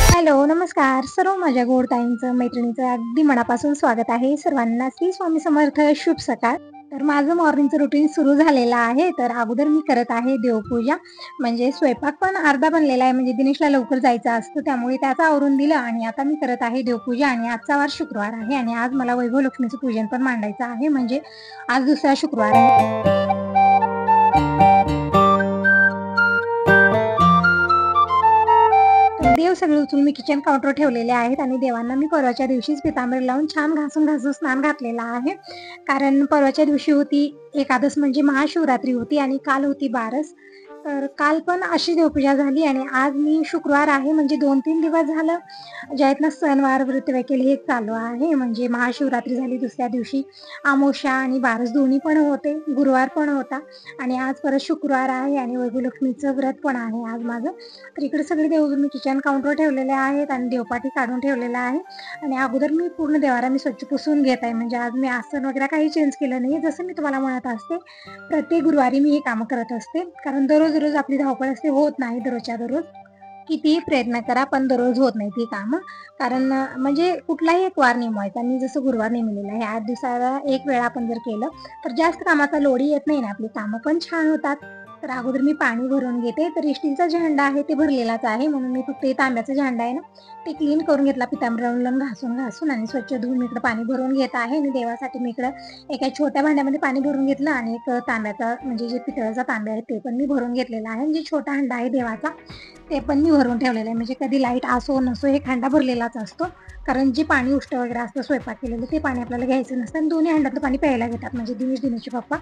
Hello, नमस्कार. सर्व माझ्या गोड ताईंचं, मैत्रिणींचं अगदी मनापासून स्वागत आहे. सर्वांना श्री स्वामी समर्थ, शुभ सकाळ. तर माझं मॉर्निंगचं रुटीन सुरू झालेलं आहे. तर अगोदर मी करत आहे देवपूजा. म्हणजे स्वयंपाक पण अर्धा बनलेला आहे, म्हणजे दिनेशला लवकर जायचं असतं, त्यामुळे त्याचं आवरून दिलं आणि आता मी करत आहे देवपूजा. आणि आजचा वार शुक्रवार आहे आणि आज मला वैभव लक्ष्मीचं पूजन पण मांडायचं आहे, म्हणजे आज दुसरा शुक्रवार आहे. देव सगळे उचलून मी किचन काउंटर ठेवलेले आहेत आणि देवांना मी परवाच्या दिवशीच पितांबरी लावून छान घासून स्नान घातलेलं आहे. कारण परवाच्या दिवशी होती एकादश, म्हणजे महाशिवरात्री होती आणि काल होती बारस. तर काल पण अशी देवपूजा झाली आणि आज मी शुक्रवार आहे, म्हणजे 2-3 दिवस झालं जे आहेत ना सणवार व्रत वगैरे हे चालू आहे. म्हणजे महाशिवरात्री झाली, दुसऱ्या दिवशी अमावस्या आणि बारस दोन्ही पण होते, गुरुवार पण होता आणि आज परत शुक्रवार आहे आणि वैभवलक्ष्मीचं व्रत पण आहे आज माझं. तर इकडे सगळे देव मी किचन काउंटर ठेवलेले आहेत आणि देवपाठी काढून ठेवलेला आहे. आणि अगोदर मी पूर्ण देवारा मी स्वच्छ पुसून घेत आहे. म्हणजे आज मी आसन वगैरे काही चेंज केलं नाही. जसं मी तुम्हाला म्हणत असते, प्रत्येक गुरुवारी मी हे कामं करत असते, कारण दररोज आपली धावपळ असते, होत नाही दररोजच्या दररोज. कितीही प्रयत्न करा पण दररोज होत नाही ती कामं. कारण म्हणजे कुठलाही एक वार नेमवायचा. मी जसं गुरुवार नेमलेला आहे, 8 दिवसाला एक वेळा आपण जर केलं तर जास्त कामाचा लोडी येत नाही ना, आपली कामं पण छान होतात. तर अगोदर मी पाणी भरून घेते. तर स्टीलचा जे हंडा आहे ते भरलेलाच आहे, म्हणून मी फक्त तांब्याचा जे हंडा आहे ना ते क्लीन करून घेतला, पितांबरी लावून घासून आणि स्वच्छ धुवून इकडे पाणी भरून घेत आहे. आणि देवासाठी मी इकडं एका छोट्या भांड्यामध्ये पाणी भरून घेतलं आणि एक तांब्याचा, म्हणजे जे पितळाचा तांब्या आहे ते पण मी भरून घेतलेला आहे. म्हणजे छोटा हंडा आहे देवाचा, ते पण मी भरून ठेवलेलं आहे. म्हणजे कधी लाईट असो नसो हे हंडा भरलेलाच असतो, कारण जे पाणी उष्ट वगैरे असतं स्वयंपाक केलेलं ते पाणी आपल्याला घ्यायचं नसतं. आणि दोन्ही हंड्यातलं पाणी प्यायला घेतात, म्हणजे दिनेशचे पप्पा.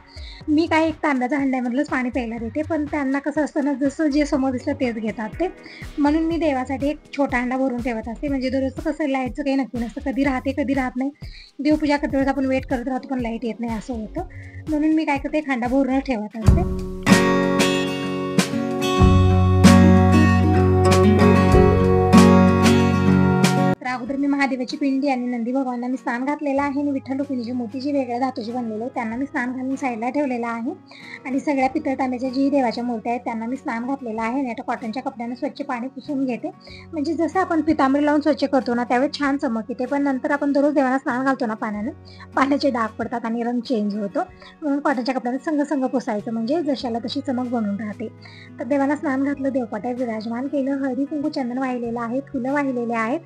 मी काय एक तांब्याच्या हंड्यामधलंच पाणी प्यायला देते, पण त्यांना कसं असतं ना, जसं जे समोर दिसलं तेच घेतात ते. म्हणून मी देवासाठी एक छोटा हंडा भरून ठेवत असते. म्हणजे दररोजचं कसं लाईटचं काही नक्की नसतं, कधी राहते कधी राहत नाही. देवपूजा करते वेळेस आपण वेट करत राहतो पण लाईट येत नाही, असं होतं. म्हणून मी काय करते, एक हंडा भरून ठेवत असते. तर अगोदर मी महादेवाची पिंडी आणि नंदी भगवानला मी स्नान घातलेलं आहे आणि विठ्ठल रुक्मिणीची मूर्ती जी वेगळ्या धातूची बनलेली आहे त्यांना मी स्नान घालून साईडला ठेवलेला आहे. आणि सगळ्या पितळ तांब्याच्या जी देवाच्या मूर्त्या आहेत त्यांना मी स्नान घातलेलं आहे आणि आता कॉटनच्या कपड्याने स्वच्छ पाणी पुसून घेते. म्हणजे जसं आपण पितांबरी लावून स्वच्छ करतो ना त्यावेळेस छान चमक येते, पण नंतर आपण दररोज देवाला स्नान घालतो ना पाण्याने, पाण्याचे डाग पडतात आणि रंग चेंज होतो. म्हणून कॉटनच्या कपड्याने संग पुसायचं, म्हणजे जशाला तशी चमक बनून राहते. तर देवाला स्नान घातलं, देवपाट्यात विराजमान केलं, हळदी कुंकू चंदन वाहिलेलं आहे, फुलं वाहिलेले आहेत,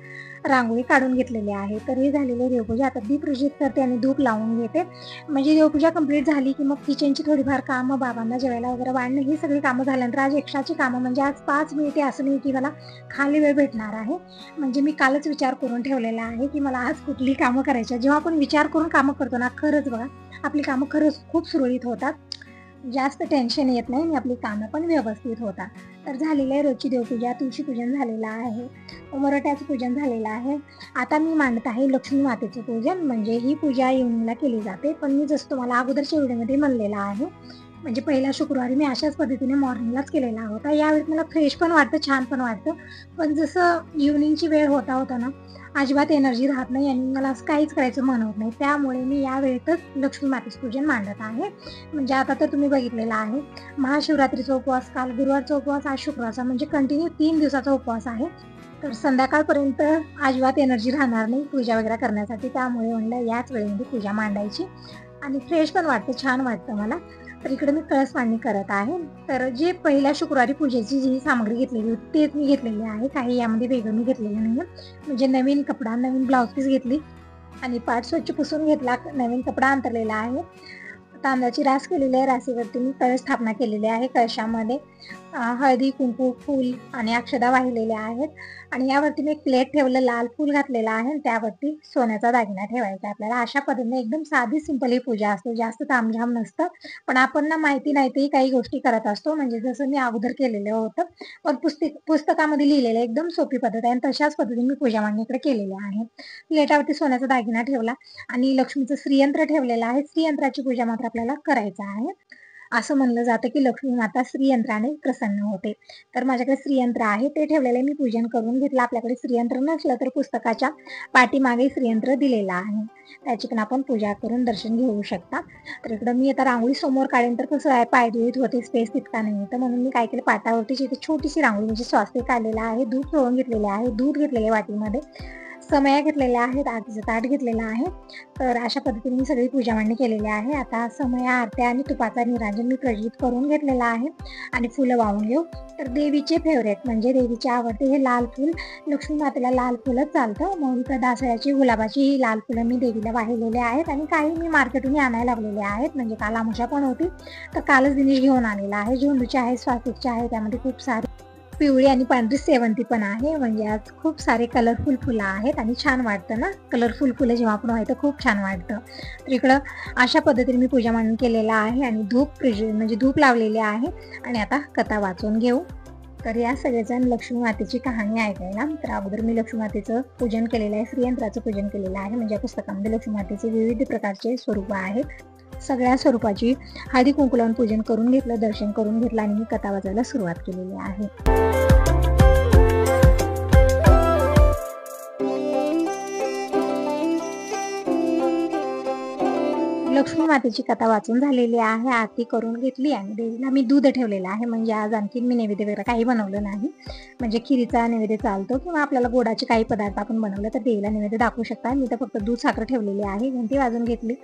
रांगोळी काढून घेतलेली आहे. तर हे झालेले देवपूजा. आता दीप प्रज्वलित करते आणि धूप लावून घेते. म्हणजे देवपूजा कंप्लीट झाली की मग किचनची थोडीफार कामं, बाबांना जेवायला वगैरे वाढणं, ही सगळी कामं झाल्यानंतर आज एक्स्ट्राची कामं, म्हणजे आज 5 मिनिटे असं नाही की मला खाली वेळ भेटणार आहे. म्हणजे मी कालच विचार करून ठेवलेला आहे की मला आज कुठली कामं करायची. जेव्हा आपण विचार करून कामं करतो ना, खरंच बघा आपली कामं खरंच खूप सुरळीत होतात, जास्त टेन्शन येत नाही आणि आपली कामं पण व्यवस्थित होतात. तर झालेली आहे रोजची देवपूजा. तुळशी पूजन झालेलं आहे, उंबरठ्याचं पूजन झालेलं आहे. आता मी मांडत आहे लक्ष्मी मातेचं पूजन. म्हणजे ही पूजा इव्हनिंगला केली जाते, पण मी जसं तुम्हाला अगोदरच्या व्हिडिओमध्ये म्हणलेलं आहे, म्हणजे पहिल्या शुक्रवारी मी अशाच पद्धतीने मॉर्निंगलाच केलेला होता. यावेळी मला फ्रेश पण वाटतं, छान पण वाटतं, पण जसं इव्हनिंगची वेळ होता ना अजिबात एनर्जी राहत नाही आणि मला असं काहीच करायचं मन होत नाही. त्यामुळे मी या वेळेतच लक्ष्मी मातेचं पूजन मांडत आहे. म्हणजे आता तर तुम्ही बघितलेलं आहे, महाशिवरात्रीचा उपवास, काल गुरुवारचा उपवास, आज शुक्रवारचा, म्हणजे कंटिन्यू 3 दिवसाचा उपवास आहे. तर संध्याकाळपर्यंत अजिबात एनर्जी राहणार नाही पूजा वगैरे करण्यासाठी, त्यामुळे म्हणलं याच वेळेमध्ये पूजा मांडायची आणि फ्रेश पण वाटतं, छान वाटतं मला. तर इकडे मी कळस मांडणी करत आहे. तर जे पहिल्या शुक्रवारी पूजेची जी सामग्री घेतलेली होती तेच मी घेतलेली आहे, काही यामध्ये वेगळं मी घेतलेलं नाही. म्हणजे नवीन कपडा, नवीन ब्लाऊज पीस घेतली आणि पाठ स्वच्छ पुसून घेतला, नवीन कपडा अंतरलेला आहे. तांदळाची रास केलेली आहे, राशीवरती मी कळस स्थापना केलेली आहे. कळशामध्ये हळदी, कुंकू, फूल आणि अक्षदा वाहिलेल्या आहेत आणि यावरती मी एक प्लेट ठेवलं, लाल फूल घातलेलं आहे आणि त्यावरती सोन्याचा दागिना ठेवायचा आपल्याला. अशा पद्धतीने एकदम साधी सिंपल ही पूजा असते. जास्त तामझाम नसतं. पण आपण ना माहिती नाही तेही काही गोष्टी करत असतो. म्हणजे जसं मी अगोदर केलेलं होतं. पण पुस्तकामध्ये लिहिलेलं एकदम सोपी पद्धत आहे आणि तशाच पद्धतीने मी पूजा मांडणीकडे केलेली आहे. प्लेटावरती सोन्याचा दागिना ठेवला आणि लक्ष्मीचं श्रीयंत्र ठेवलेलं आहे. श्रीयंत्राची पूजा मात्र आपल्याला करायचं आहे. असं म्हणलं जातं की लक्ष्मी माता श्रीयंत्राने प्रसन्न होते. तर माझ्याकडे श्रीयंत्र आहे ते ठेवलेलं मी पूजन करून घेतलं. आपल्याकडे श्रीयंत्र नसलं तर पुस्तकाच्या पाठीमागे श्रीयंत्र दिलेलं आहे. त्याची पण आपण पूजा करून दर्शन घेऊ शकता. तर इकडं मी आता रांगोळी समोर काढेन तर कसं आहे पायदुळीत होते, स्पेस तितका नाही तर म्हणून मी काय केलं पाटावरतीच इथे छोटीशी रांगोळी म्हणजे स्वास्तिक काढलेला आहे. दूध चोळून घेतलेले आहे. दूध घेतलेले वाटीमध्ये. समया घेतलेल्या आहेत. आरतीचं ताट घेतलेलं आहे. तर अशा पद्धतीने मी सगळी पूजा मांडणी केलेली आहे. आता समया, आरत्या आणि तुपाचा निरांजन मी प्रज्वलित करून घेतलेला आहे आणि फुलं वाहून घेऊ. तर देवीचे फेवरेट म्हणजे देवीचे आवडते हे लाल फूल. लक्ष्मी मातेला लाल फुलच चालतं म्हणून तर दासळ्याची, गुलाबाची ही लाल फुलं मी देवीला वाहिलेले आहेत आणि काही मी मार्केटहून आणायला लागलेले आहेत. म्हणजे काल अमावस्या पण होती तर कालच दिनेश घेऊन आलेला आहे. झेंडूचे आहे, स्वास्तिकचे आहे, त्यामध्ये खूप सारे पिवळी आणि पांढरी सेवंती पण आहे. म्हणजे आज खूप सारे कलरफुल फुलं आहेत आणि छान वाटतं ना, कलरफुल फुलं जेव्हा आपण व्हायचं खूप छान वाटतं. तर इकडं अशा पद्धतीने मी पूजा मांडणी केलेला आहे आणि म्हणजे धूप लावलेले आहे आणि आता कथा वाचून घेऊ. तर या सगळेजण लक्ष्मी मातेची कहाणी ऐकायला. तर अगोदर मी लक्ष्मी मातेचं पूजन केलेलं आहे, श्रीयंत्राचं पूजन केलेलं आहे. म्हणजे या पुस्तकामध्ये लक्ष्मी मातेचे विविध प्रकारचे स्वरूप आहेत. सगळ्या स्वरूपाची हळदी कुंकू लावून पूजन करून घेतलं, दर्शन करून घेतलं आणि मी कथा वाचायला सुरुवात केलेली आहे. लक्ष्मी मातेची कथा वाचून झालेली आहे. आरती करून घेतली आणि देवीला मी दूध ठेवलेलं आहे. म्हणजे आज आणखी मी नैवेद्य वगैरे काही बनवलं नाही. म्हणजे खिरीचा नैवेद्य चालतो किंवा आपल्याला गोडाचे काही पदार्थ आपण बनवलं तर देवीला नैवेद्य दाखवू शकता. मी तर फक्त दूध साखर ठेवलेली आहे. घंटी वाजून घेतली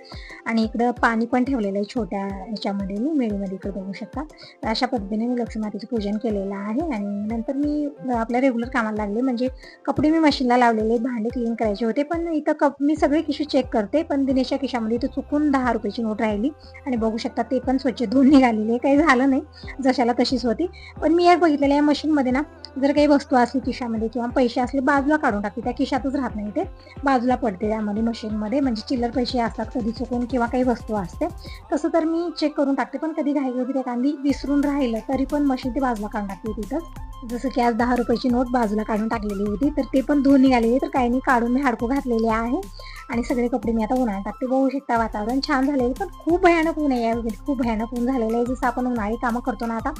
आणि इकडं पाणी पण ठेवलेलं आहे छोट्या ह्याच्यामध्ये, मी मेळीमध्ये इकडे बघू शकता. तर अशा पद्धतीने मी लक्ष्मी मातेचं पूजन केलेलं आहे आणि नंतर मी आपल्या रेग्युलर कामाला लागले. म्हणजे कपडे मी मशीनला लावलेले, भांडे क्लीन करायचे होते. पण इथं मी सगळे खिशे चेक करते पण दिनेशच्या खिशामध्ये इथं चुकून 10 रुपयाची नोट राहिली आणि बघू शकता ते पण स्वच्छ धुवून निघालेली. काही झालं नाही, जशाला तशीच होती. पण मी एक बघितलेलं या मशीनमध्ये ना जर काही वस्तू असली खिशामध्ये किंवा पैसे असले बाजूला काढून टाकते, त्या खिशातच राहत नाही, ते बाजूला पडते त्यामध्ये मशीनमध्ये. म्हणजे चिल्लर पैसे असतात कधी चुकून किंवा काही वस्तू असते तसं तर मी चेक करून टाकते. पण कधी घाई होती एखादी विसरून राहिलं तरी पण मशीन ती बाजूला काढून टाकते तिथंच. जसं की आज 10 रुपयाची नोट बाजूला काढून टाकलेली होती तर ते पण धुवून निघालेली. तर काही नाही, काढून मी हाडकू घातलेले आहे आणि सगळे कपडे मी आता उन्हाळ्यात टाकते. बघू शकता वातावरण छान झालेलं पण खूप भयानक ऊन आहे यावेळी, खूप भयानक ऊन झालेलं आहे. जसं आपण उन्हाळी कामं करतो ना आता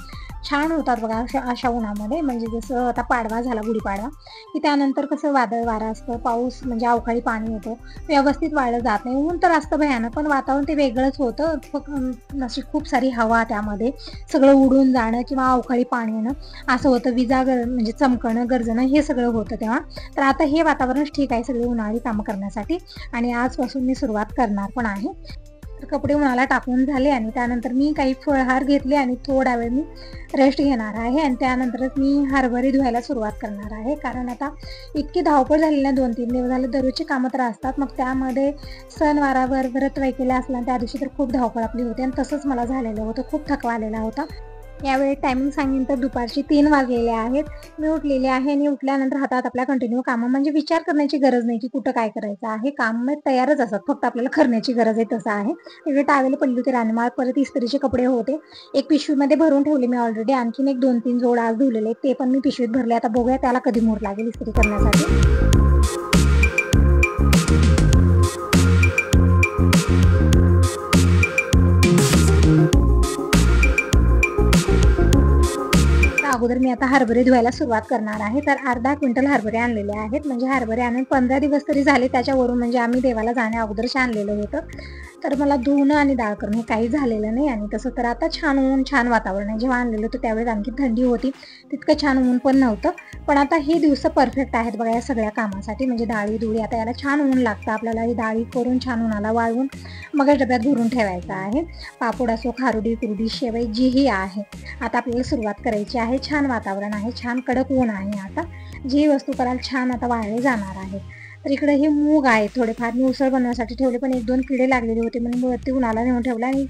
छान होतात बघा अशा उन्हामध्ये. म्हणजे जसं आता पाडवा झाला, गुढीपाडवा, की त्यानंतर कसं वादळ वारा असतं, पाऊस म्हणजे अवकाळी पाणी येतं, व्यवस्थित वाळलं जात नाही. ऊन तर असतं भयानक पण वातावरण ते वेगळंच होतं. अशी खूप सारी हवा, त्यामध्ये सगळं उडून जाणं किंवा अवकाळी पाणी येणं असं होतं. विजा म्हणजे चमकणं, गरजणं हे सगळं होतं तेव्हा. तर आता हे वातावरणच ठीक आहे सगळी उन्हाळी कामं करण्यासाठी आणि आजपासून मी सुरुवात करणार पण आहे. तर कपडे उन्हाला टाकून झाले आणि त्यानंतर मी काही फळहार घेतले आणि थोडा वेळ मी रेस्ट घेणार आहे आणि त्यानंतरच मी हरभरे धुवायला सुरुवात करणार आहे. कारण आता इतकी धावपळ झाली ना, 2-3 दिवस झाले, दररोजची कामं तर असतात, मग त्यामध्ये सणवारावर व्रत वैकेले असला त्या दिवशी तर खूप धावपळ आपली होते आणि तसंच मला झालेलं होतं, खूप थकवा आलेला होता. यावेळी टायमिंग सांगेन तर दुपारची 3 वाजलेले आहेत. मी उठलेले आहे आणि उठल्यानंतर हातात आपल्या कंटिन्यू कामं, म्हणजे विचार करण्याची गरज नाही की कुठं काय करायचं आहे. काम तयारच असतात, फक्त आपल्याला करण्याची गरज आहे, तसं आहे. इकडे टावेल पडली होती रानमाळ, परत इस्त्रीचे कपडे होते, एक पिशवीमध्ये भरून ठेवले मी ऑलरेडी. आणखीन एक 2-3 जोड आज धुवलेले ते पण मी पिशवीत भरले. आता बघूया त्याला कधी मूड लागेल इस्त्री करण्यासाठी. अगोदर मी आता हरभरे धुवायला सुरुवात करणार आहे. तर अर्धा क्विंटल हरभरे आणलेले आहेत. म्हणजे हरभरे आणून 15 दिवस तरी झाले त्याच्यावरून, म्हणजे आम्ही देवाला जाण्या अगोदरच आणलेलं होतं. तर मला धुणं आणि डाळ करणं हे काही झालेलं नाही आणि तसं तर आता छान ऊन, छान वातावरण आहे. जेव्हा आणलेलं होतं त्यावेळेस आणखी थंडी होती, तितकं छान ऊन पण नव्हतं. पण आता हे दिवस परफेक्ट आहेत बघा या सगळ्या कामासाठी. म्हणजे डाळी धुळी आता याला छान ऊन लागतं आपल्याला. ही डाळी करून छान उन्हाला वाळवून मग डब्यात भरून ठेवायचं आहे. पापड असो, खारुडी, कुरडी, शेवई जीही आहे, आता आपल्याला सुरुवात करायची आहे. छान वातावरण आहे, छान कडक ऊन आहे. आता जी वस्तू कराल छान आता वाळले जाणार आहेत. तर इकडे हे मूग आहे थोडेफार मी उसळ बनवण्यासाठी ठेवले, पण 1-2 किडे लागलेले होते म्हणून वरती उन्हाला नेऊन ठेवला आणि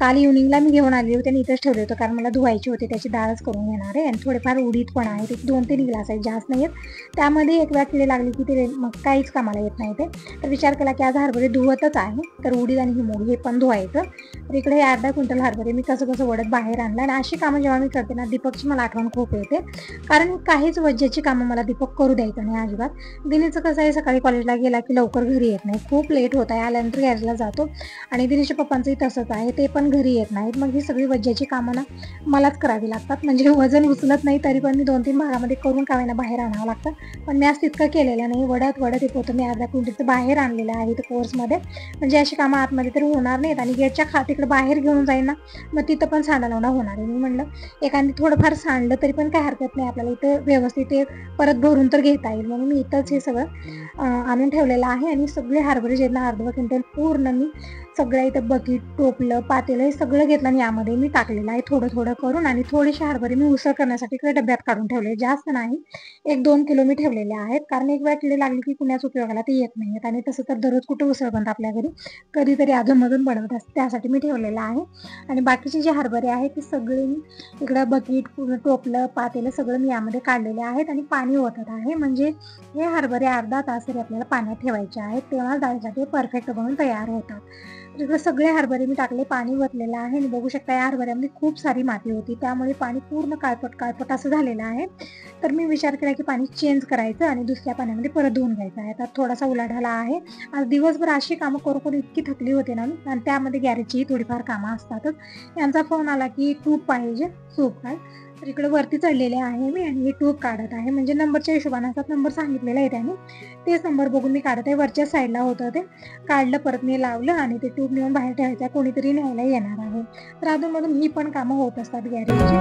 काल इव्हनिंगला मी घेऊन आले होते आणि इथंच ठेवले होते, कारण मला धुवायचे होते. त्याची डाळच करून घेणार आहे. आणि थोडेफार उडीद पण आहेत, 2-3 ग्लास आहेत, जास्त नाही आहेत. त्यामध्ये एक वेळा किडे लागले की ते मग काहीच कामाला येत नाही ते. तर विचार केला की आज हरभरे धुवतच आहे, तर उडीद आणि मूग हे पण धुवायचं. तर इकडे अर्धा क्विंटल हरभरे मी कसं वडत बाहेर आणलं. आणि अशी कामं जेव्हा मी करते ना, दीपकची मला आठवण खूप येते, कारण काहीच वज्जाची कामं मला दीपक करू द्यायचं नाही अजिबात. दिनीचं कसं आहे, सकाळी कॉलेजला गेला की लवकर घरी येत नाही, खूप लेट होत आहे, आल्यानंतर गॅरेजला जातो. आणि दिनीच्या पप्पांचंही तसंच आहे, ते पण घरी येत नाहीत. मग ही सगळी वज्जाची कामं ना मलाच करावी लागतात. म्हणजे वजन उचलत नाही तरी पण मी 2-3 भागामध्ये करून का होईना बाहेर आणावं लागतं. पण मी आज तितकं केलेलं नाही. वडत एक होतं मी अर्धा क्विंटलचं बाहेर आणलेलं आहे इथं कोर्समध्ये. म्हणजे अशी कामं आतमध्ये तर होणार नाहीत. आणि गेटच्या तिकडे बाहेर घेऊन जाईन ना, मग तिथं पण सांडालावणा होणार आहे. मी म्हणलं एखादी थोडंफार सांडलं तरी पण काय हरकत नाही, आपल्याला इथं व्यवस्थित ते परत भरून तर घेता येईल. म्हणून मी इथंच हे सगळं आणून ठेवलेलं आहे. आणि सगळे हरभरे जे ना अर्धा क्विंटल पूर्ण मी सगळ्या इथं बकेट, टोपलं, पातेलं हे सगळं घेतलं आणि यामध्ये मी टाकलेलं आहे थोडं करून. आणि थोडेसे हरभरे मी उसळ करण्यासाठी इकडे डब्यात काढून ठेवले, जास्त नाही, 1-2 किलो मी ठेवलेले आहेत. कारण एक वेळा किडे लागले की कुणाच उपयोगाला ते येत नाहीत. आणि तसं तर दररोज कुठे उसळ बनतं आपल्या घरी, कधीतरी अधूनमधून बनवत असते, त्यासाठी मी ठेवलेलं आहे. आणि बाकीचे जे हरभरे आहेत ते सगळे मी इकडं बकेट, टोपलं, पातेलं सगळं मी यामध्ये काढलेले आहेत. आणि पाणी ओतत आहे. म्हणजे हे हरभरे अर्धा तास तरी आपल्याला पाण्यात ठेवायचे आहेत, तेव्हा डाळीसाठी परफेक्ट बनून तयार होतात. तिकडे सगळे हरभरे मी टाकले, पाणी ओतलेलं आहे. आणि बघू शकता या हरभऱ्यामध्ये खूप सारी माती होती, त्यामुळे पाणी पूर्ण काळपट असं झालेलं आहे. तर मी विचार केला की पाणी चेंज करायचं आणि दुसऱ्या पाण्यामध्ये परत धुवून घ्यायचं आहे. तर थोडासा उलाढाला आहे. आज दिवसभर अशी कामं करून इतकी थकली होते ना मी, आणि त्यामध्ये गॅरेजची थोडीफार कामं असतातच. यांचा फोन आला की ट्यूब पाहिजे, सूप काढ. तर इकडे वरती चढलेले आहे मी आणि हे ट्यूब काढत आहे. म्हणजे नंबरच्या हिशोबाने असतात, नंबर सांगितलेला आहे त्याने, तेच नंबर बघून मी काढत आहे. वरच्या साईडला होतं ते काढलं, परत मी लावलं आणि ते ट्यूब नेऊन बाहेर ठेवायचं, कोणीतरी न्यायला येणार आहे. तर अधूनमधून ही पण कामं होत असतात गॅरेजची.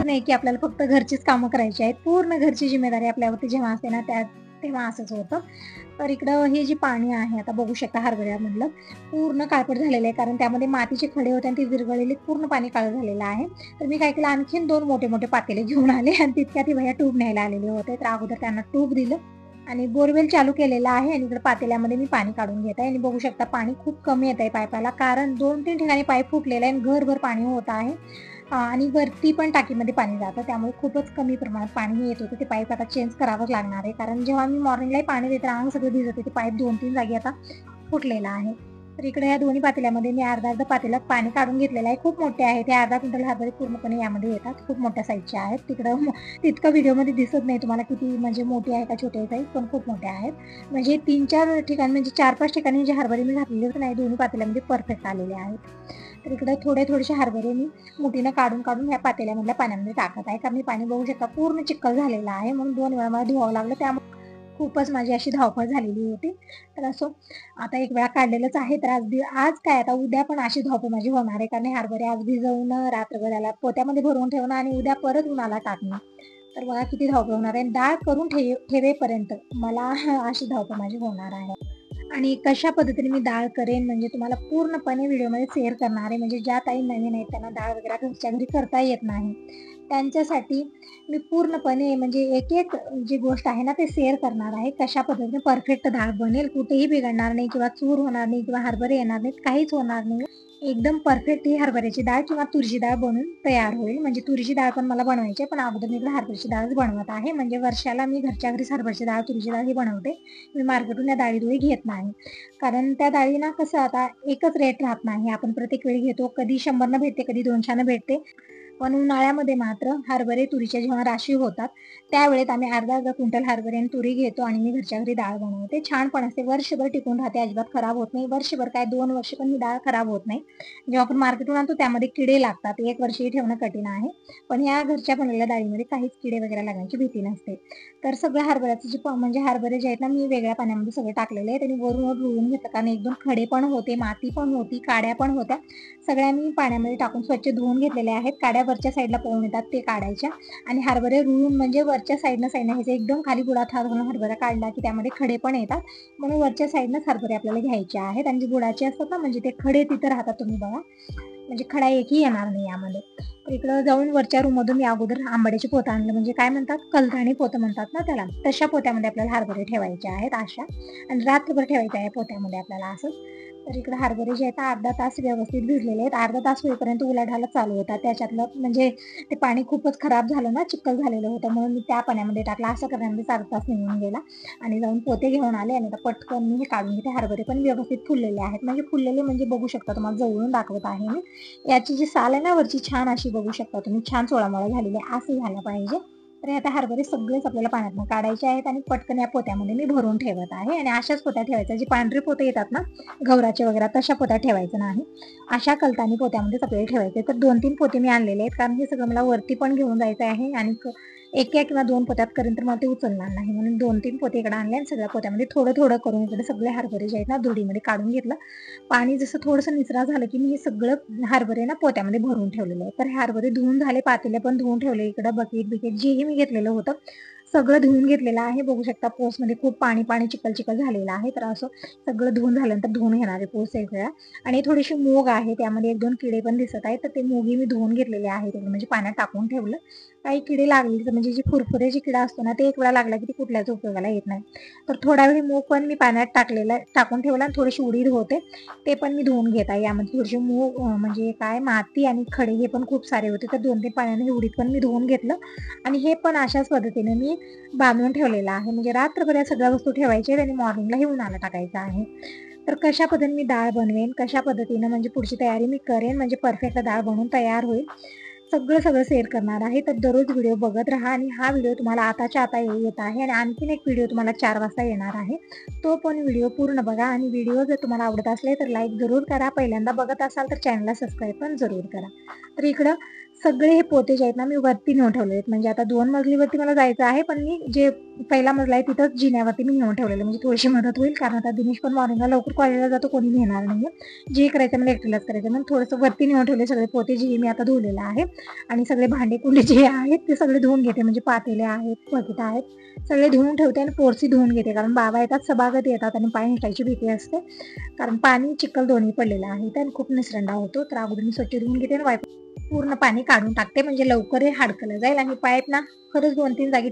नाही की आपल्याला फक्त घरचीच कामं करायची आहेत, पूर्ण घरची जिम्मेदारी आपल्यावरती जेव्हा असते ना तेव्हा असंच होतं. तर इकडं हे जी पाणी आहे, आता बघू शकता हरभऱ्यामधलं पूर्ण काळपट झालेलं आहे, कारण त्यामध्ये मातीचे खडे होते आणि ते विरघळलेले, पूर्ण पाणी काळं झालेलं आहे. तर मी काय केलं, आणखीन 2 मोठे पातेले घेऊन आले आणि तितक्या ती भैया ट्यूब न्यायला आलेले होते. तर अगोदर त्यांना ट्यूब दिलं आणि बोरवेल चालू केलेला आहे. आणि इकडे पातेल्यामध्ये मी पाणी काढून घेत आहे. आणि बघू शकता पाणी खूप कमी येत आहे पाईपाला, कारण 2-3 ठिकाणी पाईप फुटलेला आहे आणि घरभर पाणी होत आहे. आणि वरती पण टाकीमध्ये पाणी जातं, त्यामुळे खूपच कमी प्रमाणात पाणी येत होतं. ते पाईप आता चेंज करावंच लागणार आहे, कारण जेव्हा मी मॉर्निंगलाही पाणी देते अंग सगळं भिजत होते, पाईप 2-3 जागी आता फुटलेला आहे. तर इकडे या दोन्ही पातेल्यामध्ये मी अर्धा पातेल्यात पाणी काढून घेतलेलं आहे. खूप मोठे आहे ते, अर्धा क्विंटल हरभरे पूर्णपणे यामध्ये येतात, खूप मोठ्या साईजचे आहेत. तिकडं तितकं व्हिडिओमध्ये दिसत नाही तुम्हाला किती म्हणजे मोठे आहे का छोटे साईज, पण खूप मोठे आहेत. म्हणजे 3-4 ठिकाणी, म्हणजे 4-5 ठिकाणी जे हरभरे मी घातलेले होते नाही, दोन्ही पातेल्यामध्ये परफेक्ट आलेले आहेत. तर इकडे थोडेसे हरभरे मी मुठीनं काढून ह्या पातेल्यामधल्या पाण्यामध्ये टाकत आहे, कारण मी पाणी बघू शकता पूर्ण चिखल झालेलं आहे, म्हणून 2 वेळा मला धुवावं लागलं, त्यामुळे खूपच माझी अशी धावपळ झालेली होती. तर असं आता एक वेळा काढलेलंच आहे. तर आज काय, आता उद्या पण अशी धावपळ माझी होणार आहे, कारण हरभरे आज भिजवणं, रात्रभराला पोत्यामध्ये भरवून ठेवणं आणि उद्या परत उन्हाला टाकणं. तर बघा किती धावपळ होणार आहे. डाळ करून ठेवेपर्यंत मला अशी धावपळ माझी होणार आहे. आणि कशा पद्धतीने मी डाळ करेन म्हणजे तुम्हाला पूर्णपणे व्हिडिओमध्ये शेअर करणार आहे. म्हणजे ज्या ताई नवीन आहेत त्यांना डाळ वगैरे घरच्या घरी करता येत नाही, त्यांच्यासाठी मी पूर्णपणे म्हणजे एक जी गोष्ट आहे ना ते शेअर करणार आहे. कशा पद्धतीने परफेक्ट डाळ बनेल, कुठेही बिघडणार नाही किंवा चूर होणार नाही किंवा हरभरे येणार नाहीत, काहीच होणार नाही. एकदम परफेक्ट ही हरभऱ्याची डाळ किंवा तुरीची डाळ बनून तयार होईल. म्हणजे तुरीची डाळ पण मला बनवायची आहे, पण अगोदर मी हरभऱ्याची डाळच बनवत आहे. म्हणजे वर्षाला मी घरच्या घरीच हरभऱ्याची डाळ, तुरीची डाळ ही बनवते. मी मार्केटून या डाळी घेत नाही, कारण त्या डाळीना कसं आता एकच रेट राहत नाही. आपण प्रत्येक वेळी घेतो, कधी 100 भेटते, कधी 200 भेटते. पण उन्हाळ्यामध्ये मात्र हरभरे तुरीच्या जेव्हा राशी होतात त्यावेळेत आम्ही अर्धा क्विंटल हरभरे आणि तुरी घेतो आणि मी घरच्या घरी डाळ बनवते. छान पण असते, वर्षभर टिकून राहते, अजिबात खराब होत नाही. वर्षभर काय 2 वर्ष पण ही डाळ खराब होत नाही. जेव्हा आपण मार्केटून आणतो त्यामध्ये किडे लागतात, 1 वर्षही ठेवणं कठीण आहे. पण या घरच्या बनवलेल्या डाळीमध्ये काहीच किडे वगैरे लागण्याची भीती नसते. तर सगळं हरभऱ्याचं जे म्हणजे हरभरे जे आहेत ना मी वेगळ्या पाण्यामध्ये सगळे टाकलेले आहेत आणि वरून रुळून घेतलं, कारण 1-2 खडे पण होते, माती पण होती, काड्या पण होत्या, सगळ्या मी पाण्यामध्ये टाकून स्वच्छ धुवून घेतलेल्या आहेत. काड्या वरच्या साईडला पळून येतात, ते काढायच्या. आणि हरभरे रुळून म्हणजे वरच्या साईडनं घ्यायचे, एकदम खाली बुडात हात घालून हरभरा काढला की त्यामध्ये खडे पण येतात, म्हणून वरच्या साईडनंच हरभरे आपल्याला घ्यायचे आहेत. आणि जे बुडाचे असतात ना म्हणजे ते खडे तिथं राहतात, तुम्ही बघा, म्हणजे खडा एकही येणार नाही यामध्ये. तर इकडं जाऊन वरच्या रूममधून मी अगोदर आंबाड्याची पोतं आणलं, म्हणजे काय म्हणतात कलदाणी पोतं म्हणतात ना त्याला, तशा पोत्यामध्ये आपल्याला हरभरे ठेवायचे आहेत अशा, आणि रात्रभर ठेवायचे आहे पोत्यामध्ये आपल्याला असं. तर इकडे हरभरे जे आहेत अर्धा तास व्यवस्थित भिजलेले आहेत. अर्धा तास होईपर्यंत उलाढाला चालू होता. त्याच्यातलं म्हणजे ते पाणी खूपच खराब झालं ना, चिखल झालेलं होतं, म्हणून मी त्या पाण्यामध्ये टाकला. असं करण्यामध्ये अर्धा तास निघून गेला आणि जाऊन पोते घेऊन आले आणि आता पटकन मी हे काढून घेते. हरभरे पण व्यवस्थित फुललेले आहेत, म्हणजे फुललेले म्हणजे बघू शकता, तुम्हाला जवळून दाखवत आहे मी. याची जी साल आहे ना वरची, छान अशी बघू शकता तुम्ही, छान चोळामोळा झालेली आहे, असं झालं पाहिजे. तर आता हरभरे सगळेच आपल्याला पाण्यातून काढायचे आहेत आणि पटकन या पोत्यामध्ये मी भरून ठेवत आहे. आणि अशाच पोत्या ठेवायच्या, जी पांढरी पोते येतात ना गौराचे वगैरे, तशा पोत्या ठेवायचं नाही, अशा कलतानी पोत्यामध्येच आपल्याला ठेवायचे. तर 2-3 पोते मी आणलेले आहेत, कारण हे सगळं मला वरती पण घेऊन जायचं आहे आणि एका किंवा 2 पोत्यात करेन तर मला ते उचलणार नाही, म्हणून 2-3 पोते इकडे आणले आणि सगळ्या पोत्यामध्ये थोडं थोडं करून इकडे सगळे हरभरे जे आहेत ना धुडीमध्ये काढून घेतलं. पाणी जसं थोडंसं निचरा झालं की मी हे सगळं हरभरे ना पोत्यामध्ये भरून ठेवलेलं आहे. तर हे हरभरे धुवून झाले, पातेले पण धुवून ठेवले, इकडं बकेट बिकेट जेही मी घेतलेलं होतं सगळं धुवून घेतलेलं आहे. बघू शकता पोसमध्ये खूप पाणी पाणी चिखल चिखल झालेलं आहे. तर असं सगळं धुवून झाल्यानंतर धुवून घेणार आहे पोस एक वेळा. आणि थोडीशी मूग आहे, त्यामध्ये 1-2 किडे पण दिसत आहेत, तर ते मूगही मी धुवून घेतलेले आहेत, म्हणजे पाण्यात टाकून ठेवलं. काही किडे लागले तर म्हणजे जी फुरफुरे जी किडा असतो ना, ते एक वेळा लागला की ते कुठल्याच उपयोगाला येत नाही. तर थोडा वेळ मूग पण मी पाण्यात टाकून ठेवला आणि थोडीशी उडीद होते, ते पण मी धुवून घेत आहे. यामध्ये थोडीशी मूग म्हणजे काय माती आणि खडे हे पण खूप सारे होते, तर 2-3 पाण्याने हे उडीद पण मी धुवून घेतलं. आणि हे पण अशाच पद्धतीने मी बांधून ठेवलेलं आहे, म्हणजे रात्रभर या सगळ्या वस्तू ठेवायच्या आहेत आणि मॉर्निंगला हे उन्हाला टाकायचं आहे. तर कशा पद्धतीने मी डाळ बनवेन, कशा पद्धतीनं म्हणजे पुढची तयारी मी करेन, म्हणजे परफेक्ट डाळ बनवून तयार होईल, सगळं शेअर करणार आहे. तर दररोज व्हिडिओ बघत राहा. आणि हा व्हिडिओ तुम्हाला आताच्या आता येत आहे आणि आणखीन एक व्हिडिओ तुम्हाला 4 वाजता येणार आहे, तो पण व्हिडिओ पूर्ण बघा. आणि व्हिडिओ जर तुम्हाला आवडत असले तर लाईक जरूर करा, पहिल्यांदा बघत असाल तर चॅनलला सबस्क्राईब पण जरूर करा. तर इकडं सगळे हे पोते जे आहेत ना मी वरती नेऊन ठेवले आहेत, म्हणजे आता 2 मजलीवरती मला जायचं आहे, पण मी जे पहिला मजला आहे तिथंच जिन्यावरती मी नेऊन ठेवलेलं, म्हणजे थोडीशी मदत होईल, कारण आता दिनेश पण मॉर्निंगला लवकर कॉलेजला जातो, कोणी नेणार नाहीये, जे करायचं मला एकटीलाच करायचं, म्हणून थोडंसं वरती नेऊन ठेवले सगळे पोते, जे मी आता धुवलेलं आहे. आणि सगळे भांडे कुंडे जे आहेत ते सगळे धुवून घेते, म्हणजे पातेले आहेत, बकेट आहेत, सगळे धुवून ठेवते आणि पोरसी धुवून घेते, कारण बाबा येतात, सभागत येतात आणि पाय निघायची भीती असते, कारण पाणी चिखल दोन्ही पडलेलं आहे आणि खूप निसरंडा होतो. तर अगोदर मी स्वच्छ धुवून घेते आणि वाईप पूर्ण पाणी काढून टाकते, म्हणजे लवकर हे हाडकलं जाईल. आणि पाईप ना खरंच 2-3 जागी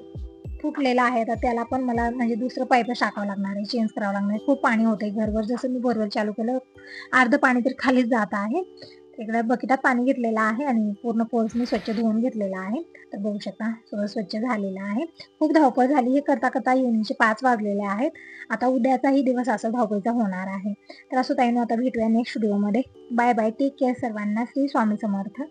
फुटलेला आहे, तर त्याला पण मला म्हणजे दुसरं पाईप टाकावं लागणार आहे, चेंज करावं लागणार आहे. खूप पाणी होतंय घरभर, जसं मी बोरवेल चालू केलं अर्ध पाणी तर खालीच जात आहे. इकडे बकेटात पाणी घेतलेलं आहे आणि पूर्ण पोर्स मी स्वच्छ धुवून घेतलेला आहे. तर बघू शकता सगळं स्वच्छ झालेलं आहे. खूप धावपळ झाली, हे करता करता इव्हनिंगचे 5 वाजलेले आहेत. आता उद्याचाही दिवस असा धावपळीचा होणार आहे. तर असं ताईंनो, आता भेटूया नेक्स्ट व्हिडिओमध्ये. बाय बाय, टेक केअर सर्वांना. श्री स्वामी समर्थ.